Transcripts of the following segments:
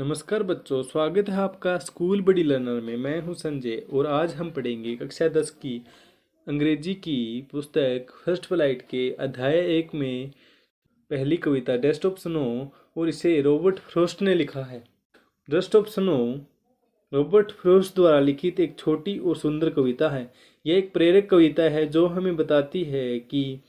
नमस्कार बच्चों, स्वागत है आपका स्कूल बड़ी लर्नर में। मैं हूं संजय और आज हम पढ़ेंगे कक्षा 10 की अंग्रेजी की पुस्तक फर्स्ट फ्लाइट के अध्याय 1 में पहली कविता डस्ट ऑफ स्नो, और इसे रॉबर्ट फ्रॉस्ट ने लिखा है। Dust of snow Robert Frost द्वारा लिखित एक छोटी और सुंदर कविता है। यह एक प्रेरक कविता है जो हमें बताती है कि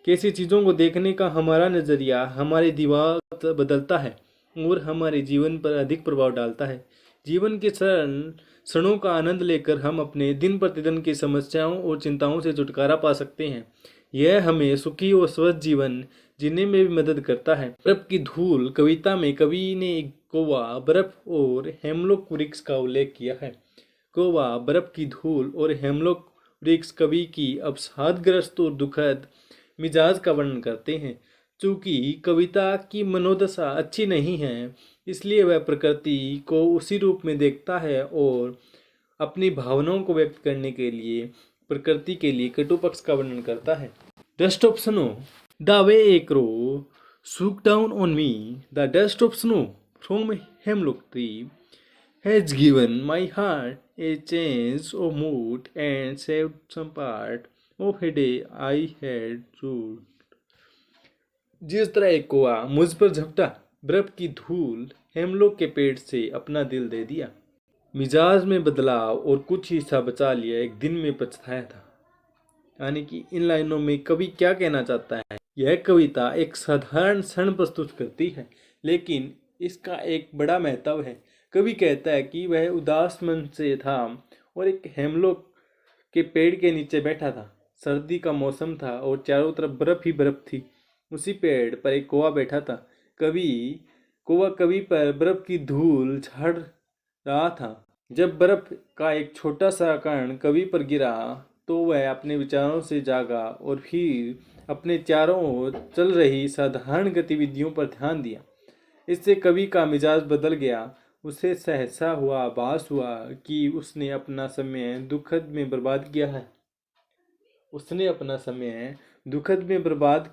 कैसी चीज़ों को देखने का हमारा नज़रिया हमारे दिमाग बदलता है और हमारे जीवन पर अधिक प्रभाव डालता है। जीवन के क्षणों का आनंद लेकर हम अपने दिन प्रतिदिन की समस्याओं और चिंताओं से छुटकारा पा सकते हैं। यह हमें सुखी और स्वस्थ जीवन जीने में भी मदद करता है। बर्फ की धूल कविता में कवि ने कोवा, बर्फ और हेमलॉक वृक्ष का उल्लेख किया है। कोवा, बर्फ की धूल और हेमलॉक वृक्ष कवि की अवसादग्रस्त और दुखद मिजाज का वर्णन करते हैं। चूंकि कविता की मनोदशा अच्छी नहीं है, इसलिए वह प्रकृति को उसी रूप में देखता है और अपनी भावनाओं को व्यक्त करने के लिए प्रकृति के लिए कटु पक्ष का वर्णन करता है। Dust of snow, the way A crow swooped down on me, the dust of snow from a hemlock tree has given my heart a change of mood and saved some part of a day I had rued. जिस तरह एक कौवा मुझ पर झपटा, बर्फ की धूल हेमलॉक के पेड़ से अपना दिल दे दिया, मिजाज में बदलाव और कुछ हिस्सा बचा लिया, एक दिन में पछताया था। यानी कि इन लाइनों में कवि क्या कहना चाहता है? यह कविता एक साधारण क्षण प्रस्तुत करती है, लेकिन इसका एक बड़ा महत्व है। कवि कहता है कि वह उदास मन से था और एक हेमलॉक के पेड़ के नीचे बैठा था। सर्दी का मौसम था और चारों तरफ बर्फ ही बर्फ थी। उसी पेड़ पर एक कौवा बैठा था। कौवा कवि पर बर्फ की धूल झाड़ रहा था। जब बर्फ का एक छोटा सा कण कवि पर गिरा तो वह अपने विचारों से जागा और फिर अपने चारों ओर चल रही साधारण गतिविधियों पर ध्यान दिया। इससे कवि का मिजाज बदल गया। उसे सहसा हुआ आभास हुआ कि उसने अपना समय दुखद में बर्बाद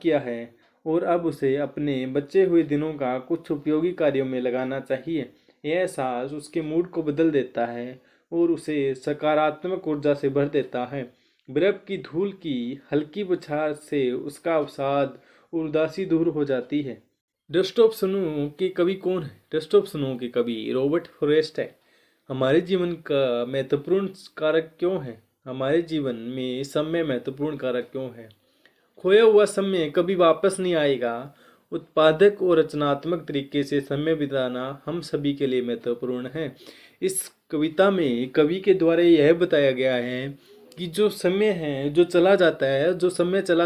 किया है और अब उसे अपने बचे हुए दिनों का कुछ उपयोगी कार्यों में लगाना चाहिए। यह एहसास उसके मूड को बदल देता है और उसे सकारात्मक ऊर्जा से भर देता है। बर्फ की धूल की हल्की बौछार से उसका अवसाद और उदासी दूर हो जाती है। डस्ट ऑफ स्नो के कवि कौन है? डस्ट ऑफ स्नो के कवि रॉबर्ट फ्रॉस्ट है। हमारे जीवन का महत्वपूर्ण कारक क्यों है? हमारे जीवन में समय महत्वपूर्ण कारक क्यों है? खोया हुआ समय कभी वापस नहीं आएगा। उत्पादक और रचनात्मक तरीके से समय बिताना हम सभी के लिए महत्वपूर्ण है। इस कविता में कवि के द्वारा यह बताया गया है कि जो समय चला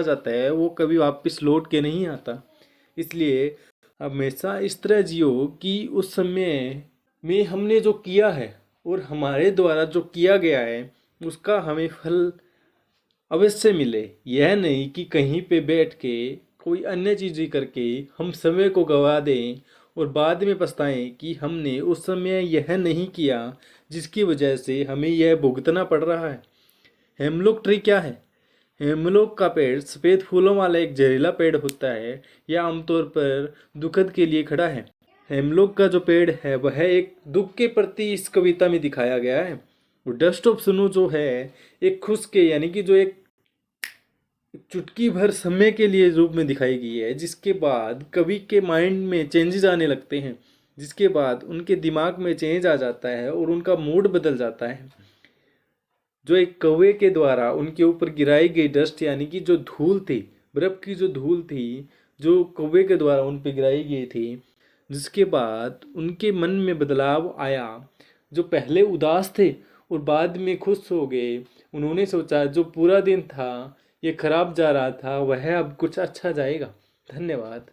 जाता है वो कभी वापस लौट के नहीं आता। इसलिए हमेशा इस तरह जियो कि उस समय में हमने जो किया है और हमारे द्वारा जो किया गया है उसका हमें फल अवश्य मिले। यह नहीं कि कहीं पे बैठ के कोई अन्य चीज़ें करके हम समय को गंवा दें और बाद में पछताएं कि हमने उस समय यह नहीं किया जिसकी वजह से हमें यह भुगतना पड़ रहा है। हेमलॉक ट्री क्या है? हेमलॉक का पेड़ सफ़ेद फूलों वाला एक जहरीला पेड़ होता है। यह आमतौर पर दुखद के लिए खड़ा है। हेमलॉक का जो पेड़ है वह एक दुख के प्रति इस कविता में दिखाया गया है। और डस्ट ऑफ स्नो जो है एक खुश के यानी कि जो एक चुटकी भर समय के लिए रूप में दिखाई गई है, जिसके बाद कवि के माइंड में चेंजेस आने लगते हैं, जिसके बाद उनके दिमाग में चेंज आ जाता है और उनका मूड बदल जाता है। जो एक कौवे के द्वारा उनके ऊपर गिराई गई डस्ट यानी कि जो धूल थी, बर्फ की जो धूल थी, जो कौवे के द्वारा उन पर गिराई गई थी, जिसके बाद उनके मन में बदलाव आया। जो पहले उदास थे और बाद में खुश हो गए। उन्होंने सोचा जो पूरा दिन था ये खराब जा रहा था वह अब कुछ अच्छा जाएगा। धन्यवाद।